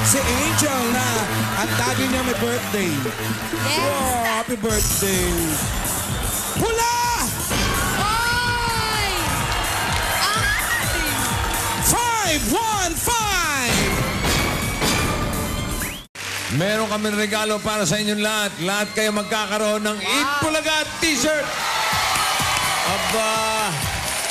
Si Angel na ang tagi niya may birthday. Yes. Oh, happy birthday. Hula! Oy! Ay! 515! Meron kami regalo para sa inyong lahat. Lahat kayo magkakaroon ng Eat Bulaga t-shirt. Aba,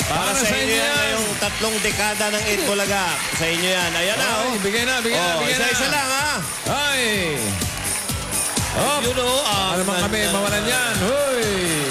para sa inyo yan ngayong 3 dekada ng Eat Bulaga. Sa inyo yan. Ayan na, oh. Bigay na, bigay na, bigay na. Isa-isa lang, ha? Ay! Oh, Yun, oh. ano man kami, mawalan yan. Huy!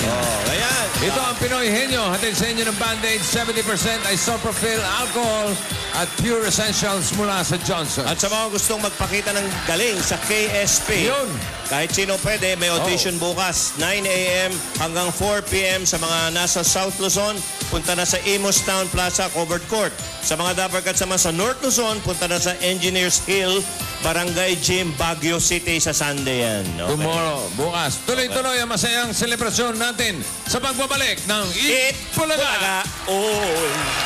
Oh, ayan. Ito ang Pinoy Henyo. Hatid sa inyo ng Band-Aid. 70% isopropyl alcohol at pure essentials mula sa Johnson. At sa mga gustong magpakita ng galing sa KSP, Yun. kahit sino pwede, may audition bukas. 9 a.m. hanggang 4 p.m. sa mga nasa South Luzon, punta na sa Imus Town Plaza, Covered Court. Sa mga dapat sama sa North Luzon, punta na sa Engineers Hill, Barangay Gym, Baguio City sa Sunday yan. Okay. Tomorrow, bukas. Tuloy-tuloy ang masayang selebrasyon natin sa pagbabalik ng Eat Bulaga. Oh.